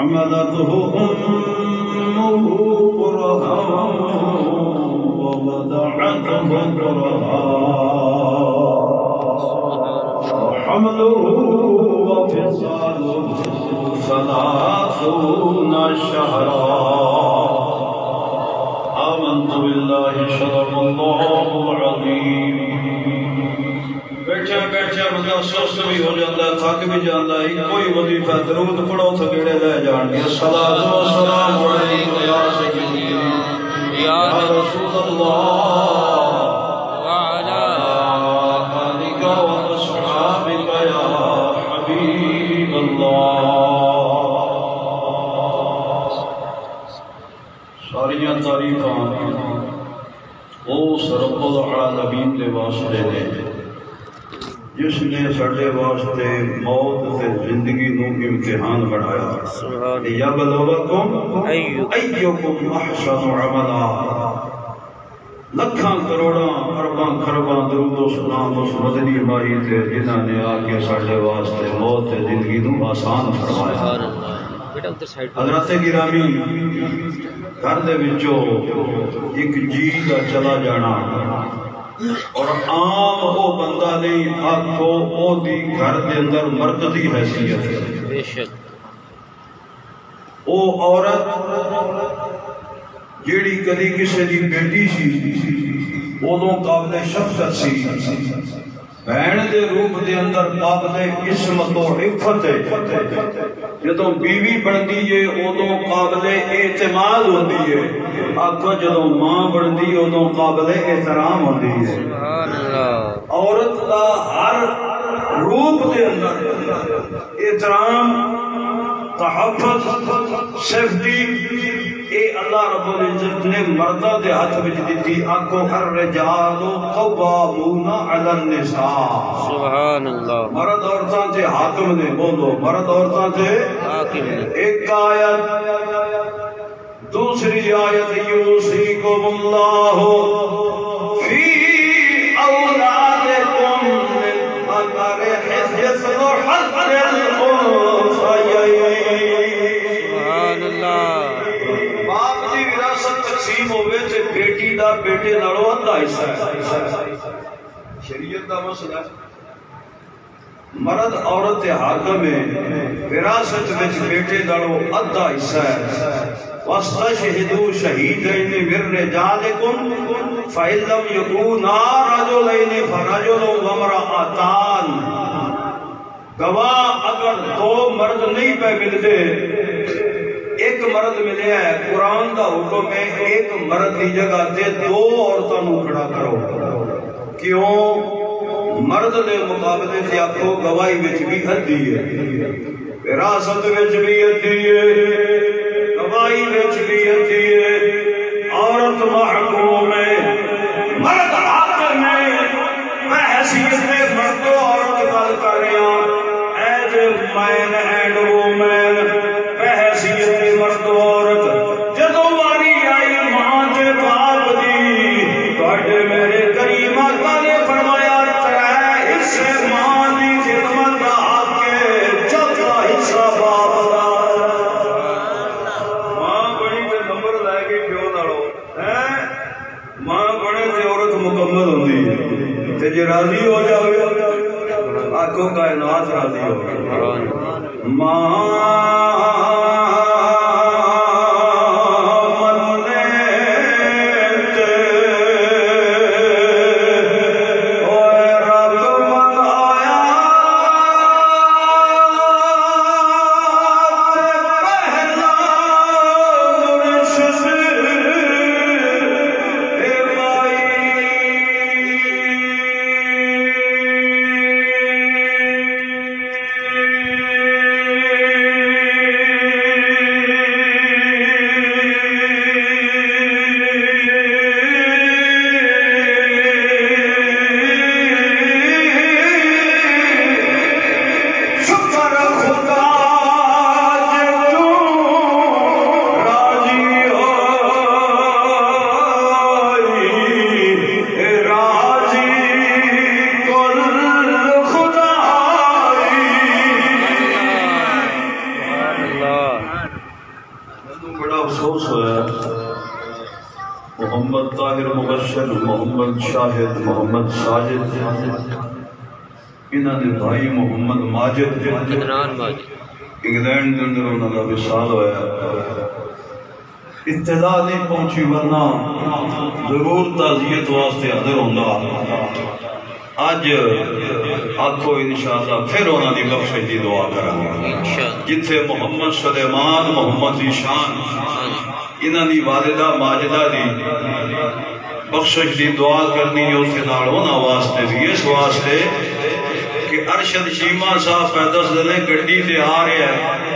حملته أمه كرها ووضعته كرها وحمله وفصاله 30 شهرا آمنت بالله صدق الله العظيم. بیٹھا بیٹھا بندہ سست بھی ہو جاتا، تھک بھی جاتا ہے، کوئی وظیفہ درود پڑھو تھکیڑے لے جان گے. الصلاۃ والسلام علیک یا سیدی یا رسول اللہ وعلی آلک واصحابک یا حبیب اللہ. ساریاں تعریفاں اس رب العالمین دے واسطے نے جس نے ساڈے واسطے موت تے زندگی نو امتحان بنایا. یبلوکم ایکم احسن عملا. لکھاں کروڑاں ارباں خرباں درود و سلام اس مدنی مائی تے جنہاں نے آ کے ساڈے واسطے موت تے زندگی نو آسان فرمایا. حضرت گرامی گھر دے وچوں ایک جی دا چلا جانا اور عام وہ بندہ نہیں، آکھو او دی گھر دے اندر مرد دی حیثیت ہے. بے شک او عورت جیڑی کدی کسی دی بیٹی سی ادوں قابل شفقت سی، بہن دے روپ دے اندر قابل عصمت و عفت ہے. جدوں بیوی بندی ہے ادوں قابل اعتماد ہوندی ہے. آکھو جدوں ماں بندی ادوں قابل احترام ہوندی ہے. سبحان اللہ. عورت دا ہر روپ دے اندر احترام، تحفظ، سیفٹی اے اللہ رب العزت نے مردہ دے ہاتھ وچ دتی. آکھو الرجال قوامون علی النساء. سبحان اللہ. مرد عورتاں تے حاکم نے. بولو مرد عورتاں تے حاکم نے. ایک آیت، دوسری آیت یوصیکم اللہ فی اولادکم للذکر مثل حظ الانثیین. سبحان اللہ. باپ دی وراثت تقسیم ہوئے تے بیٹی دا بیٹے نالوں ادھا حصہ ہے. شریعت دا مسئلہ ہے. مرد عورت حاکم ہے، وراثت وچ بیٹے نالوں ادھا حصہ ہے. واستشهدوا شهيدين من رجالكم فإن لم يكونا رجلين فرجل وامرأتان. گواہ اگر دو مرد نہیں پہ ملتے، ایک مرد ملے ہے، قرآن دا حکم ہے ایک مرد کی جگہ تے دو عورتوں کو کھڑا کرو. کیوں؟ مرد دے مقابلے سے آکھو گواہی وچ بھی ادھی ہے، وراثت وچ بھی ادھی ہے، گواہی وچ بھی ادھی ہے. عورت محکوم ہے، مرد حاکم ہے. میں حیثیت میں مرد و عورت گل کر رہا ہوں. As a man and woman بحیثیت مرد و عورت. جدوں واری آئی ماں تے باپ دی، تواڈے میرے کریم آقا نے فرمایا ترے حصے ماں دی خدمت دا حق ہے، چوتھا حصہ باپ دا. ماں بنی تے نمبر لے کے پیو نالوں ہیں. ماں بنے تے عورت مکمل ہوندی ہے. تے جے راضی ہو جاوے آکھو کائنات راضی ہو. افسوس ہوا محمد طاہر مبشر محمد شاہد محمد ساجد انہاں دے بھائی محمد ماجد انگلینڈ دے اندر انہاں دا وصال ہویا اطلاع نہیں پہنچی ورنہ ضرور تعزیت واسطے حاضر ہوندا اج آکھو انشاءاللہ پھر انہاں دی بخشش دی دعا کراں جتھے محمد سلیمان محمد دی شان انہاں دی والدہ ماجدہ دی بخشش دی دعا کرنی اسے نال انہاں واسطے بھی اس واسطے کہ ارشد شیما صاحب پیدس دنے گڈی تے آ رہا ہے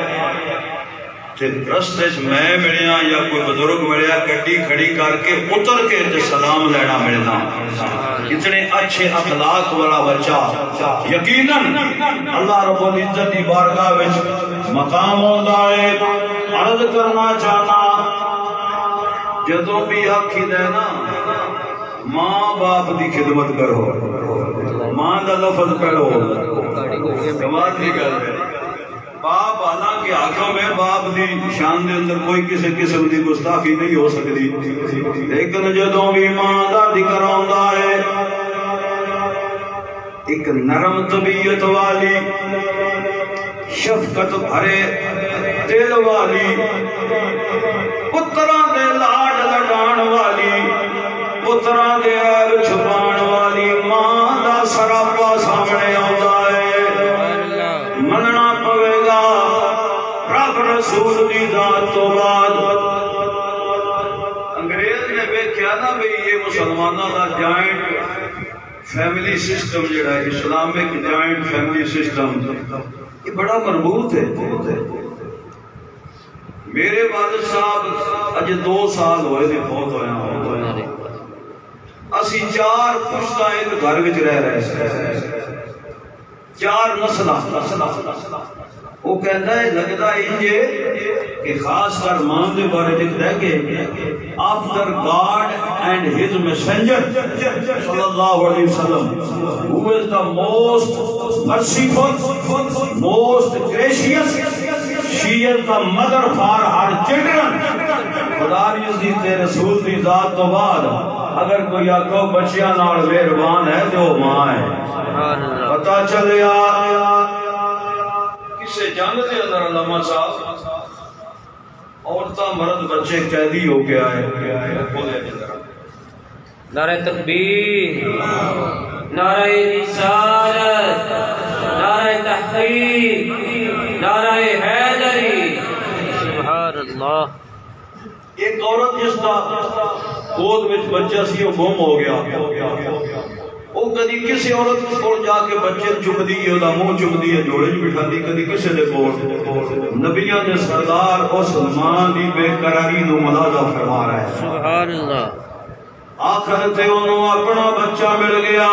رستے میں ملیا یا کوئی بزرگ ملیا گڈی کھڑی کر کے اتر کے سلام لینا ملنا اتنے اچھے اخلاق والا بچہ یقیناً اللہ رب العزت کی بارگاہ وچ مقام ہوندا ہے عرض کرنا چاہنا جدوں بھی آکھی دے نا ماں باپ دی خدمت کرو ماں دا لفظ پڑھو کمال دی گل ہے باپ حالانکہ آنکھوں میں باپ دی شان دے اندر کوئی کسی قسم دی گستاخی نہیں ہو سکتی لیکن جدوں بھی ماں دا ذکر آندا ہے ایک نرم طبیعت والی شفقت بھرے دل والی پتراں دے لاڈ لڈان والی پتراں دے عیب چھپان والی ماں دا سراپا سامنے آندا ہے مننا پوے گا رب رسول دی ذات تو بعد انگریز نے ویکھیا نا بھئی یہ مسلمانوں دا جوائنٹ فیملی سسٹم جڑا ہے اسلامک جوائنٹ فیملی سسٹم یہ بڑا مربوط ہے میرے والد صاحب اج 2 سال ہوئے نے بہت ہویا اسی 4 پشتاں ایک گھر وچ رہ رہے ہیں 4 نسلہ وہ کہتا ہے لگتا ہے کہ خاص کر ماں دے بارے لکھتا ہے کہ after God and his messenger صلی اللہ علیہ وسلم who is the most merciful most gracious she is the mother for her children خدا عزیز رسول دی ذات تو بعد اگر کوئی آکھو بچیاں نال مہربان ہے تو وہ ماں ہے پتہ چلیا کسے جنگ دے اندر علامہ صاحب عورتاں مرد بچے قیدی ہو کے آئے نعرہ تکبیر نعرہ رسالت نعرہ تحقیق نعرہ حیدری سبحان اللہ ایک عورت جس کا گود وچ بچہ سی وہ گم ہو گیا وہ کدی کسی عورت کو جا کے بچے چمدی ہے دا منہ چمدی ہے جوڑے وچ بٹھاندی کدی کسی دے کول نبیاں دے سردار اس ماں دی بے قراری نو ملاحظہ فرما رہا ہے سبحان اللہ آخر تے انہوں اپنا بچہ مل گیا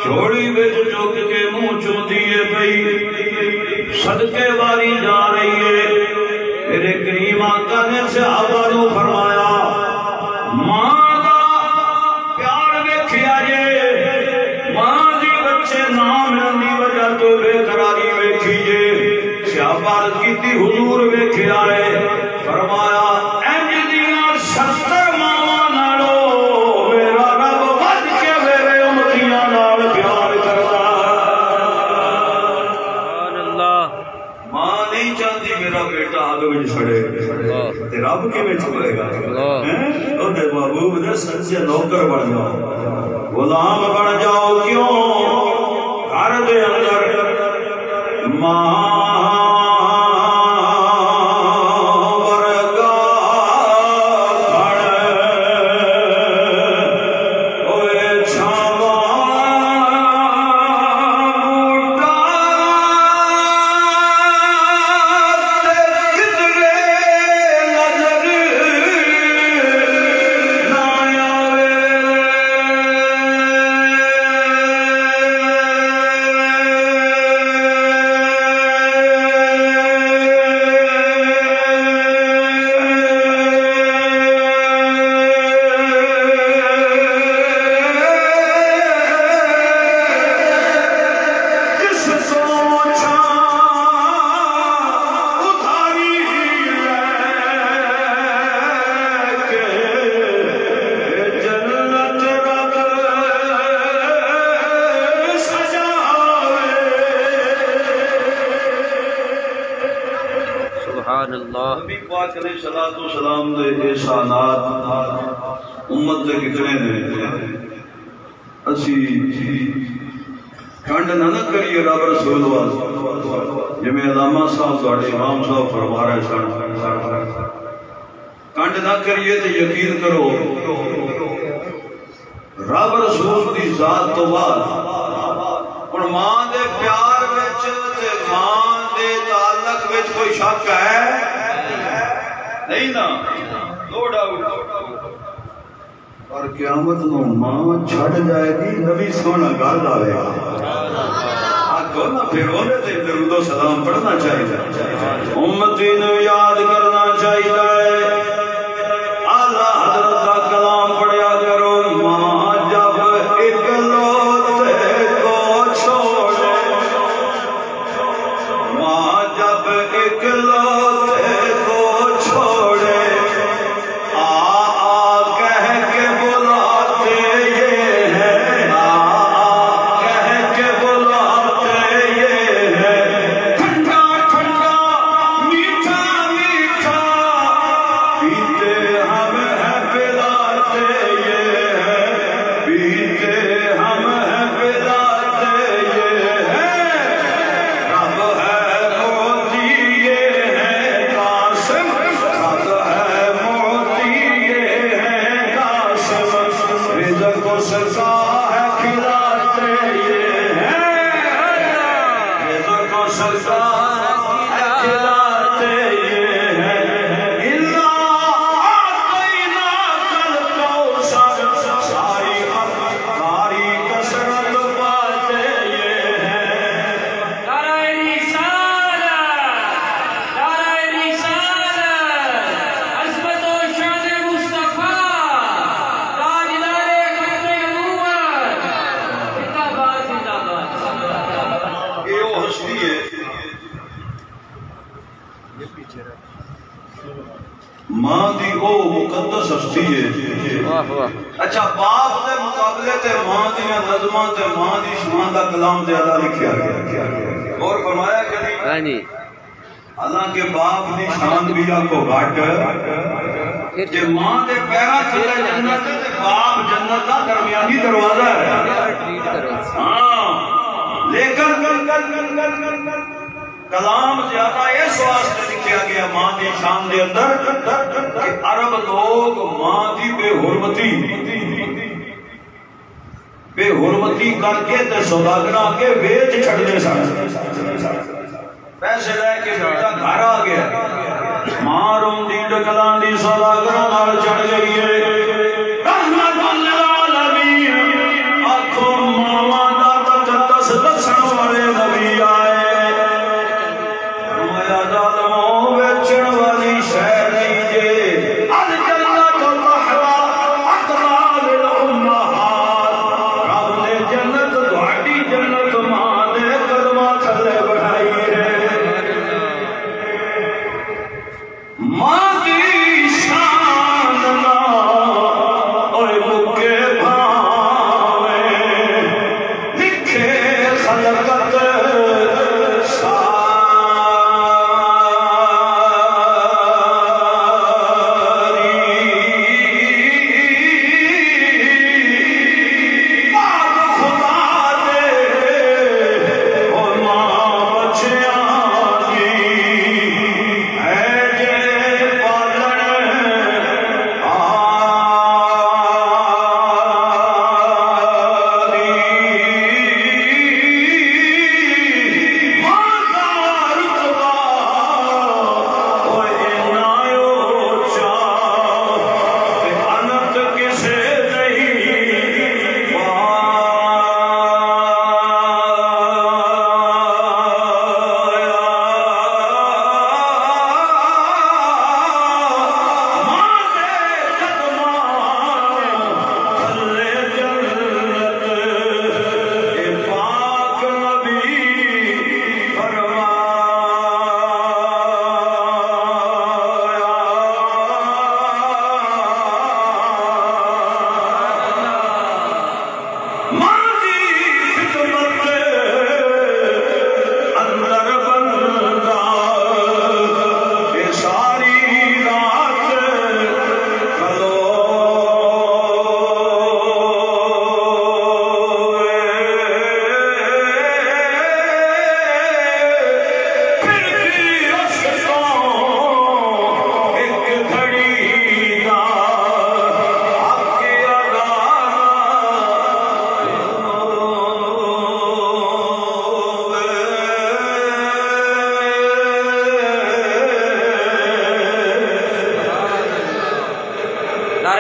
جوڑی وچ جھک کے منہ چمدی ہے پئی صدقے واری جا رہی ہے میرے کریم آقا نے صحابہ نو فرمایا ماں دا پیار ویکھیا جے ماں دی بچے نام دی وجہ تو بے قراری ویکھی جے صحابہ کیتی حضور ویکھیا ہے فرمایا انج دیاں 70 ماواں نالو میرا رب ود کے میرے امتیاں نال پیار کردا سبحان اللہ ماں نہیں چاہتی میرا بیٹا آگ میں چھڑے تے رب کے میں چھڑے گا اور دے محبوب نے سن سے نوکر بن جاؤ غلام بن جاؤ کیوں گھر دے اندر ماں سبحان اللہ نبی پاک علیہ الصلوۃ والسلام دے احسانات امت دے کتنے نے اسی کھنڈ نہ کریے رب رسول واسطے جویں علامہ صاحب تواڈے امام صاحب فرما رہے سن کھنڈ نہ کریے تے یقین کرو رب رسول دی ذات تو بعد ہن ماں دے پیار وچ تے ماں دے تعلق وچ کوئی شک ہے نہیں نا نو ڈاؤٹ اور قیامت نو ماں چھڑ جائے گی نبی سونا گل آئے گا آگو نا پھر ہونے تے درود و سلام پڑھنا چاہیے امتی نو یاد کرنا چاہیے اعلیٰ حضرت کا کلام پڑھیا کرو ماں جب اکلوتے کو چھوڑے ماں جب اکلوتے کو چھوڑے ماں دی او مقدس ہستی ہے اچھا باپ دے مقابلے تے ماں دی نظماں تے ماں دی شان دا کلام زیادہ لکھیا گیا اور فرمایا کہ نہیں حالانکہ باپ دی شان بھی آپ کو گھٹ کہ ماں دے پیرا تھلے جنت تے باپ جنت دا درمیانی دروازہ ہے ہاں لیکن کلام زیادہ اس واسطے لکھیا گیا ماں دی شان دے اندر کہ عرب لوگ ماں دی بے حرمتی کر کے تے سوداگراں کے ویچ چھڑنے سن پیسے لے کے بیٹا گھر آ گیا ماں روندی ڈکلاں دی سوداگراں نال چڑھ گئی ہے رحمت للعالمین آکھو ماواں دا تقدس دسن والے نبی آئے ماں کی شان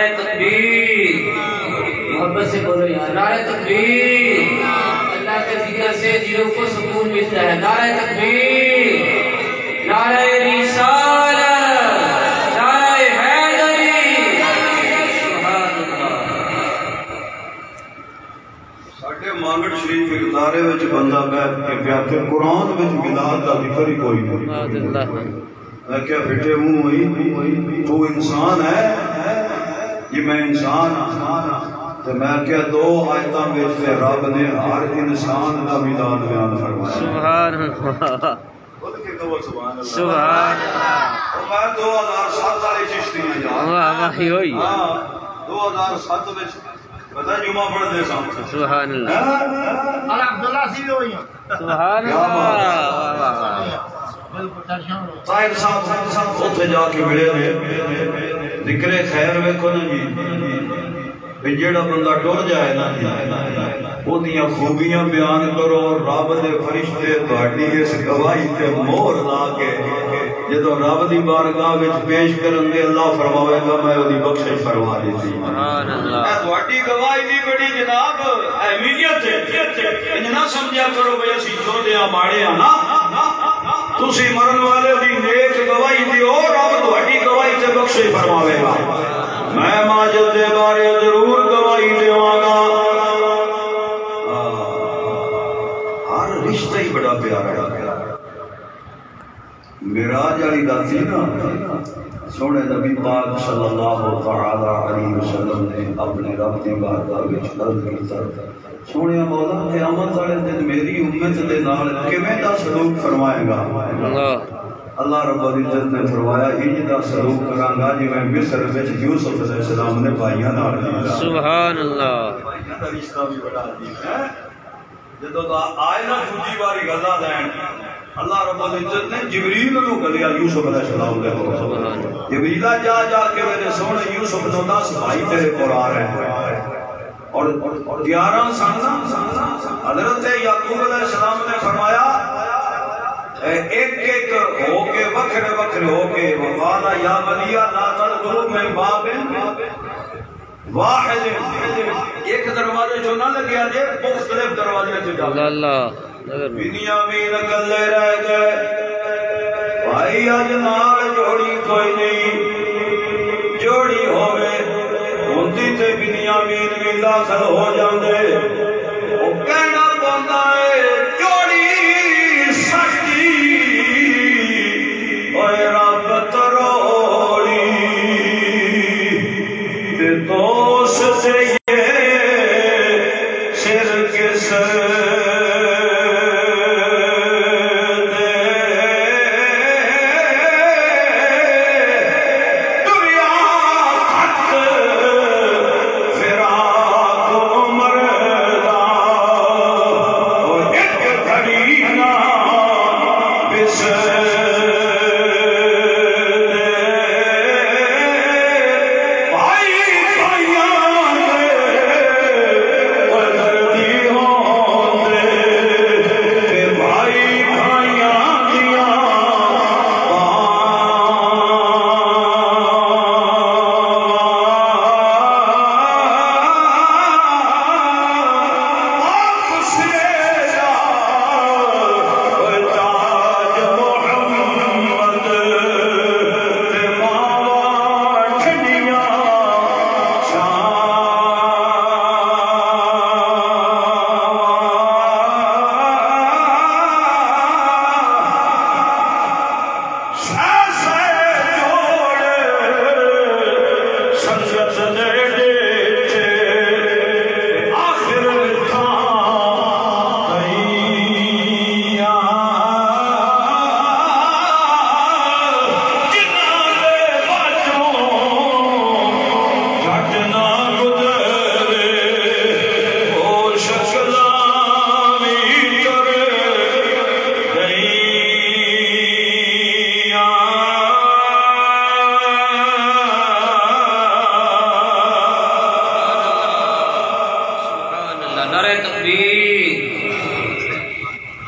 نعرہ تکبیر، محبت سے بولو یار، نعرہ تکبیر، اللہ کے ذکر سے دلوں کو سکون ملتا ہے، نعرہ تکبیر، نعرہ رسالت، نعرہ حیدری، سبحان اللہ۔ ساڈے مانگڑ شریف ادارے وچ بندہ بیٹھ کے پیا کہ قرآن وچ میلاد دا ذکر ہی کوئی نہیں۔ میں کیا بیٹے ہوں تو انسان ہے، یہ میں انسان ہوں، تو میں کیا دو آیتاں وچ رب نے ہر انسان دا میلاد بیان فرمایا۔ سبحان اللہ، سبحان اللہ، میں 2007 والی چشتی ہیں یار، واہ واہ ہوئی، 2007 وچ پتہ جمعہ پڑھ دے سامنے، سبحان اللہ، عبداللہ سی ہوئی سبحان اللہ، واہ واہ واہ، طاہر صاحب اتنے جا کے ملے نے ذکر خیر ویکھو نا جی، جیڑا بندہ ٹر جائے نا اودیاں خوبیاں بیان کرو، رب دے فرشتے تہاڈی اس گواہی تے مہر لا کے جدوں رب دی بارگاہ وچ پیش کرن دے اللہ فرماوے گا میں اودی بخشش فرما دیتی۔ سبحان اللہ، اے تہاڈی گواہی دی بڑی جناب اہمیت ہے، انج نہ سمجھیا کرو بھئی اسی چھوٹے ہاں ماڑے ہاں نا، تسی مرن والے دی نیک گواہی دیو، رب تہاڈی گواہی تے بخشش فرماوے گا۔ میں ماجد دے بارے ضرور گواہی دیواں گا، ہر رشتہ ہی بڑا پیارا ہے۔ معراج والی رات سی نا، سونے نبی پاک صلی اللہ تعالی علیہ وسلم نے اپنے رب دی بارگاہ وچ عرض کیتا، سونے مولا قیامت والے دن میری امت دے نال کیویں دا سلوک فرمائے گا؟ اللہ رب العزت نے فرمایا انج دا سلوک کراں گا جویں مصر وچ یوسف علیہ السلام نے بھائیاں نال کیتا۔ سبحان اللہ، بھائیاں دا رشتہ بھی بڑا عظیم ہے۔ جدوں دا آئے نا دوجی واری غزا دین، اللہ رب العزت نے جبریل نو گلیا یوسف علیہ السلام دے کول، جبریل جا جا کے میرے سونے یوسف نو 10 بھائی تیرے کول آ رہے ہیں، اور 11 سن حضرت یعقوب علیہ السلام نے فرمایا ایک ایک ہو کے وکھرے وکھرے ہو کے وقال یا بنی لا تدخلوا من باب واحد، ایک دروازے جو نہ لگیا جے مختلف دروازے سے جا اللہ، بنیامین اکلے رہ گئے، بھائی اج نال جوڑی کوئی نہیں، جوڑی ہوئے ہوندی تے بنیامین بھی داخل ہو جاندے، او کہنا پوندا ہے جوڑی سکتی اوے رب تروڑی تے دوست سے یہ شرک سے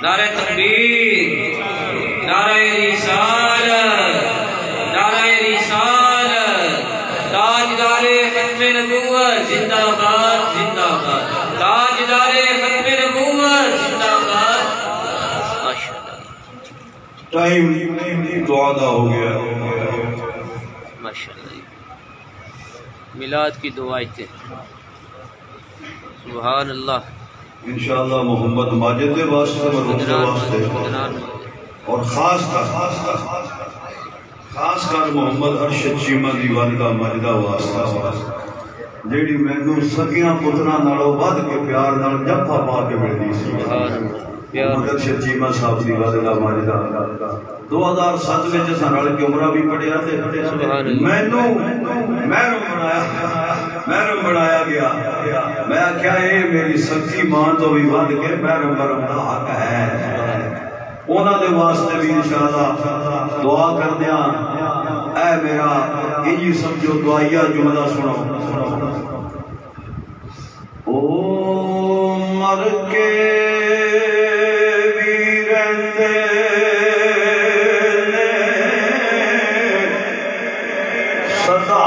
نعرہ تکبیر، نعرہ رسالت، نعرہ رسالت، تاجدار نبوت زندہ باد زندہ باد، تاجدار ختم نبوت زندہ باد۔ ماشاءاللہ ٹائم دعا دا ہو گیا۔ ماشاءاللہ میلاد کی دعائیں تھے، سبحان اللہ۔ انشاءاللہ محمد ماجد کے واسطے اور خاص کر محمد ارشد چیمہ دی والدہ ماجدہ واسطہ جیڑی مینوں سکیاں پتراں نالوں ود کے پیار نال جفا پا کے ملدی سی۔ محمد ارشد چیمہ صاحب دی والدہ ماجدہ 2007 وچ اساں رل کے عمرہ بھی پڑھیا تے مینوں بنایا گیا۔ میں آخیا اے میری سچی ماں تو بھی ود کے محرم برم دا حق ہے۔ انہاں دے واسطے بھی انشاءاللہ دعا کردیاں۔ اے میرا انجی سمجھو دعائیا جملہ سنو۔ او مر کے بھی رہتے صدا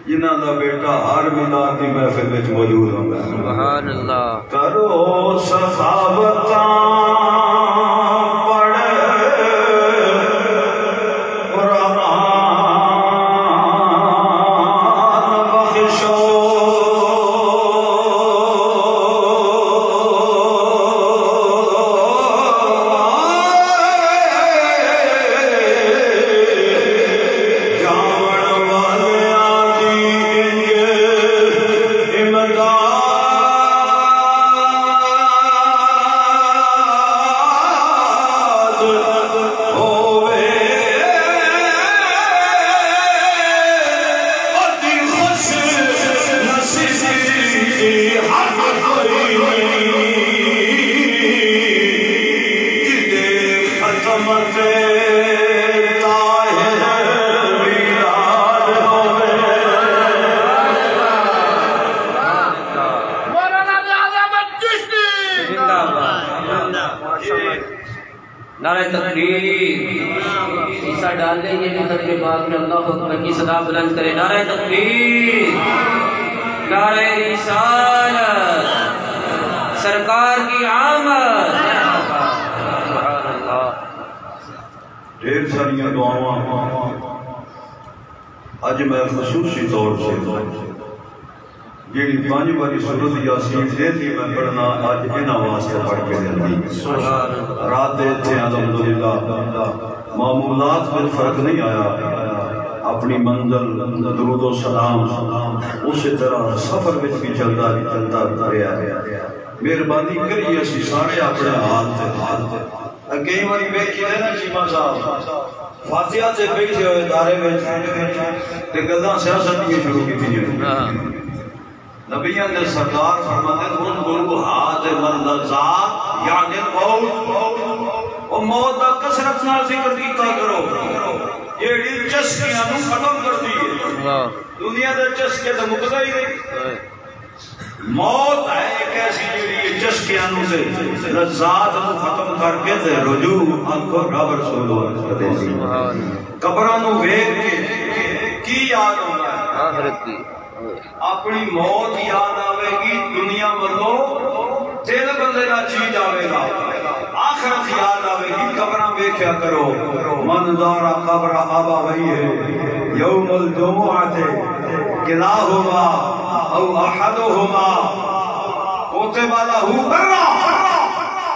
جنہاں دا بیٹا ہر میلاد دی محفل وچ موجود ہوندا ہے۔ سبحان اللہ۔ کرو سخاوتاں پڑھ قرآن بخشو نعرہ تکبیر، عیسیٰ ڈال لیں یہ نظر کے بعد میں اللہ اکبر کی صدا بلند کرے۔ نعرہ تکبیر، نعرہ رسالت، سرکار کی آمد۔ سبحان اللہ۔ ڈھیر ساریاں دعاواں اج میں خصوصی طور سے جیڑی 5 باری سورۃ یاسین دیتی میں پڑھنا اج انہاں واسطے پڑھ کے دینی۔ رات دے تھے الحمدللہ معمولات میں فرق نہیں آیا، اپنی منزل درود و سلام اسی طرح سفر وچ بھی چلتا رہا۔ مہربانی کریے اسی سارے اپنے ہاتھ کئی باری بیٹھے ہیں نا چیمہ صاحب فاتحہ سے بیٹھے ہوئے دارے میں گلاں سیاست کی شروع کی تھی۔ نبیان نے سردار فرماتے ہیں ان ہاتھ من لذات یعنی موت اور موت کا کثرت نہ ذکر کیتا کرو، یہ چسکیاں نو ختم کر دی۔ دنیا دے چسکے تو مکدا ہی نہیں۔ موت ہے ایک ایسی جیڑی چسکیاں نو سے لذات نو ختم کر کے تے رجوع انکو رب رسول اللہ دے دی۔ قبراں نو ویکھ کے کی یاد ہوندا ہے؟ آخرت کی اپنی موت یاد آوے گی، دنیا ملو دل بندے کا چیز آوے گا، آخرت یاد آوے گی۔ قبراں ویکھیا کرو، من دارا قبر آبا وہی ہے یوم الجمعہ کلاہما او احدہما کوتے والا ہو برا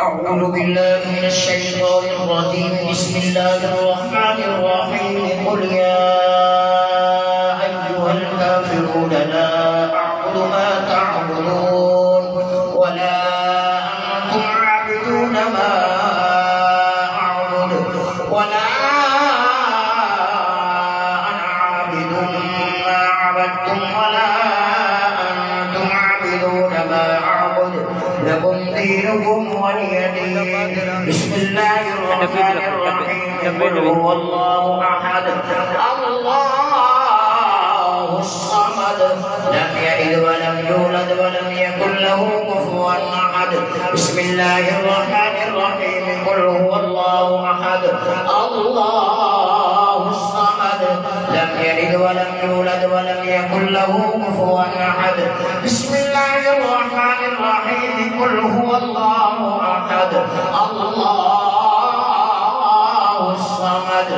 أعوذ بالله من الشيطان الرجيم. بسم الله الرحمن الرحيم. قل يا أيها الكافرون لا أعبد ما تعبدون ولا أنتم عابدون ما أعبد ولا أنا عابد ما عبدتم ولا أنتم عابدون ما أعبد لكم دينكم ولي دين. بسم الله الرحمن الرحيم. قل هو الله أحد الله الصمد لم يلد ولم يولد ولم يكن له كفوا أحد. بسم الله الرحمن الرحيم. قل هو الله أحد الله الصمد لم يلد ولم يولد ولم يكن له كفوا أحد. بسم الله الرحمن الرحيم. قل هو الله أحد الله الصمد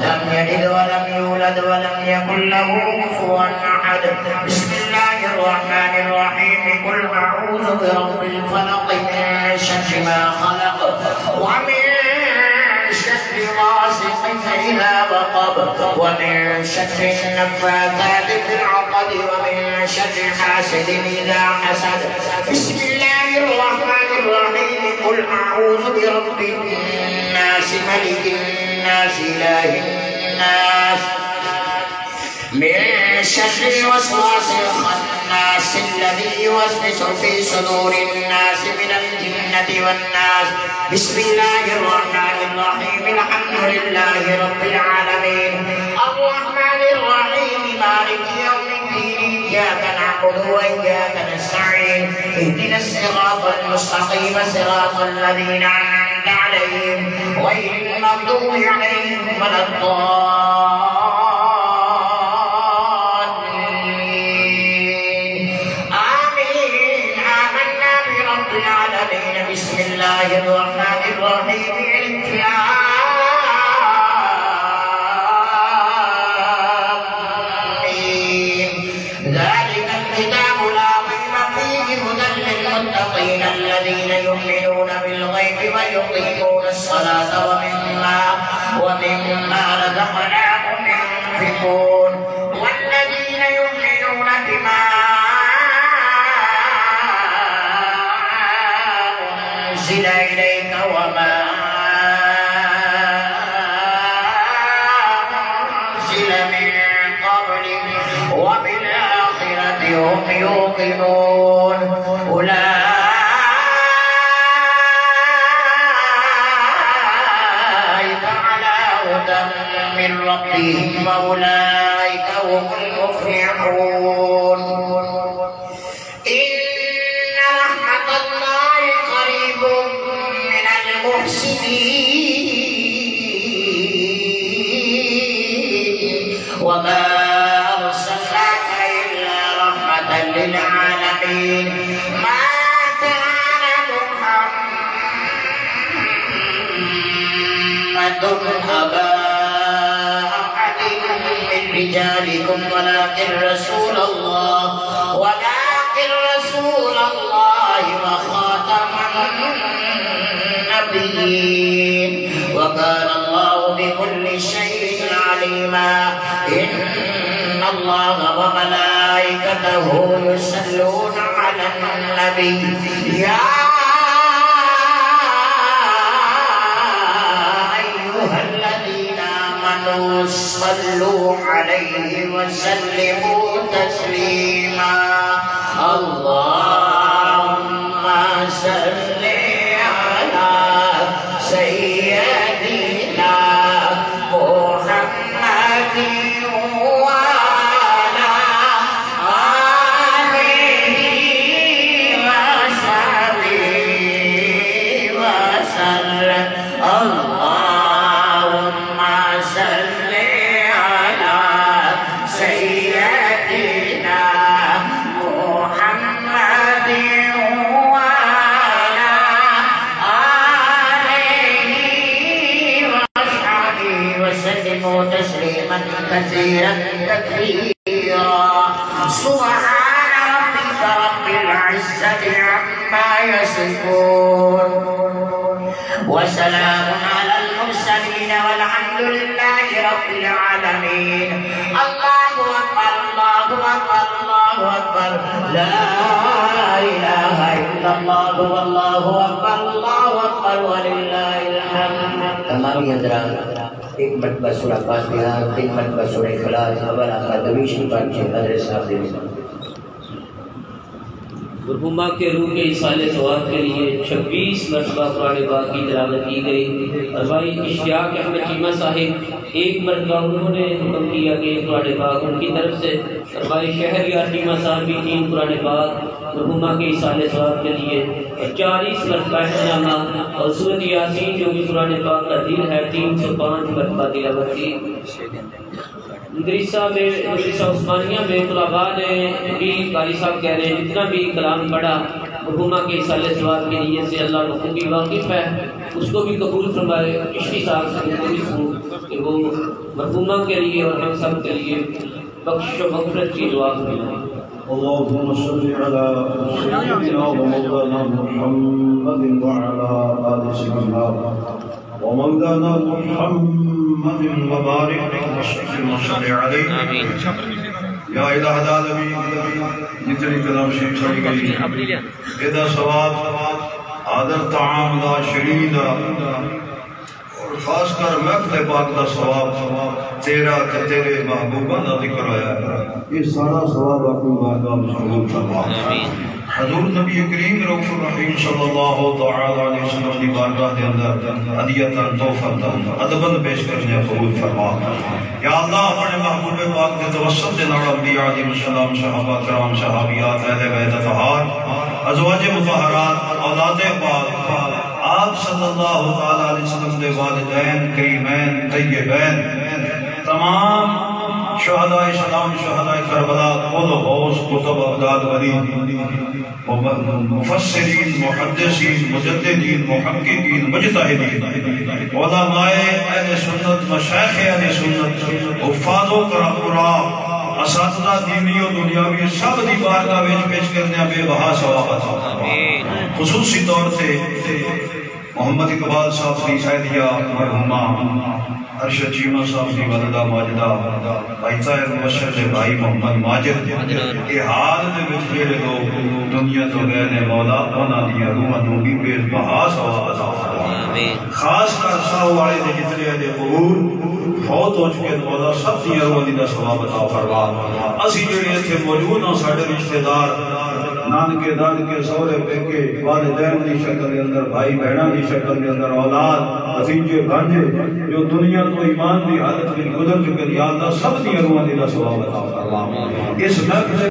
لم يلد ولم يولد ولم يكن له كفوا أحد. بسم الله الرحمن الرحيم. قل أعوذ برب الفلق من شر ما خلق ومن شر غاسق إذا وقب ومن شر النفاثات في العقد ومن شر حاسد إذا حسد. بسم الله الرحمن الرحيم. قل أعوذ برب الناس ملك الناس إله الناس من شر الوسواس الخناس الذي يوسوس في صدور الناس من الجنة والناس. بسم الله الرحمن الرحيم. الحمد لله رب العالمين الرحمن الرحيم مالك يوم الدين إياك نعبد وإياك نستعين اهدنا الصراط المستقيم صراط الذين أنعمت عليهم غير المغضوب عليهم ولا الضالين آمين. آمنا برب العالمين. بسم الله الرحمن الرحيم. ذلك الكتاب لا ريب فيه هدى للمتقين الذين يؤمنون بالغيب ويقيمون الصلاة ومما رزقناهم ينفقون والذين يؤمنون بما أنزل إليك وما أنزل من قبلك وبالآخرة هم يوقنون أولئك على هدى من ربهم وأولئك هم المفلحون. إن رحمة الله قريب من المحسنين وما أرسلناك إلا رحمة للعالمين. ما كان محمد أبا أحد من رجالكم ولكن رسول الله وخاتم النبيين وكان الله بكل شيء عليما. إن الله وملائكته يصلون على النبي يا أيها الذين آمنوا سيدنا محمد وعلى آله وصحبه وسلم اللهم صل على سيدنا محمد وعلى آله وصحبه وسلم تسليما كثيرا كثيرا سبحان ربك رب العزة عما يصفون وسلام على المرسلين والحمد لله رب العالمين الله أكبر الله أكبر الله أكبر لا إله إلا الله والله أكبر الله أكبر ولله الحمد تمام حضرات ایک مرتبہ سورہ فاتحہ 3 مرتبہ سورہ اخلاص اول آخر درویش پڑھ کے حضرت صاحب دے مرحومہ کے روح کے اصال ثواب کے لیے 26 مرتبہ قرآن پاک کی تلاوت کی گئی اور بھائی اشتیاق احمد چیمہ صاحب 1 مرتبہ انہوں نے حکم کیا کہ قرآن پاک ان کی طرف سے اور بھائی شہریار چیمہ صاحب بھی 3 قرآن پاک مرحومہ کے اصال ثواب کے لیے اور 40 مرتبہ احترامہ اور سورۃ یاسین جو بھی قرآن پاک کا دل ہے 305 مرتبہ تلاوت کی مدرسہ عثمانیہ میں طلباء نے بھی قاری صاحب کہہ رہے ہیں جتنا بھی کلام پڑھا مرحومہ کے اصال ثواب کے لیے سے اللہ بخوبی واقف ہے اس کو بھی قبول فرمائے چشتی صاحب سے مدرس ہوں کہ وہ مرحومہ کے لیے اور ہم سب کے لیے بخش و مغفرت کی دعا فرمائے اللهم صل على سيدنا ومولانا محمد وعلى آل سيدنا ومولانا محمد وبارك وسلم عليه یا الہ العالمین جتنی کلام شریف پڑھی گئی ادا ثواب آدر طعام دا شرین دا اور خاص کر مقت پاک دا ثواب تیرا تیرے محبوبہ دا ذکر آیا یہ سارا ثواب اپنی بارگاہ میں قبول فرما حضور نبی کریم رؤوف الرحیم صلی اللہ تعالی علیہ وسلم کی بارگاہ دے اندر ہدیۃ تحفہ ادب پیش کرنے قبول فرما یا اللہ اپنے محبوب پاک کے توسط سے نال انبیاء علیہ السلام صحابہ کرام صحابیات اہل بیت اطہار ازواج مطہرات اولاد پاک آپ صلی اللہ تعالی علیہ وسلم کے والدین کریمین طیبین تمام شہداء اسلام شہداء کربلا قل غوث قطب ابدال ولی مفسرین محدثین مجددین محققین مجتہدین علماء اہل سنت مشایخ اہل سنت حفاظ و قرآن اساتذہ دینی و دنیاوی سب دی بارگاہ وچ پیش کرنے بے بہا ثواب عطا خصوصی طور سے محمد اقبال صاحب کی سیدیہ مرحومہ ارشد چیمہ صاحب کی والدہ ماجدہ بھائی طاہر مبشر سے بھائی محمد ماجد یہ حال میں بچھڑے لوگ دنیا تو گئے نے مولا ہونا دیا روح نوبی بے بہا ثواب عطا خاص کر ساو والے دے جتنے دے قبور بہت ہو چکے مولا سب دیا روح دا ثواب عطا فرما اسی جڑے تھے موجود ہیں ساڈے رشتہ دار نانکے دادکے سورے پیکے والدین دی شکل کے اندر بھائی بہناں دی شکل کے اندر اولاد بھتیجے بھانجے جو دنیا تو ایمان دی حالت میں گزر چکے یا اللہ سب دی روحاں دا ثواب عطا فرما اس محفل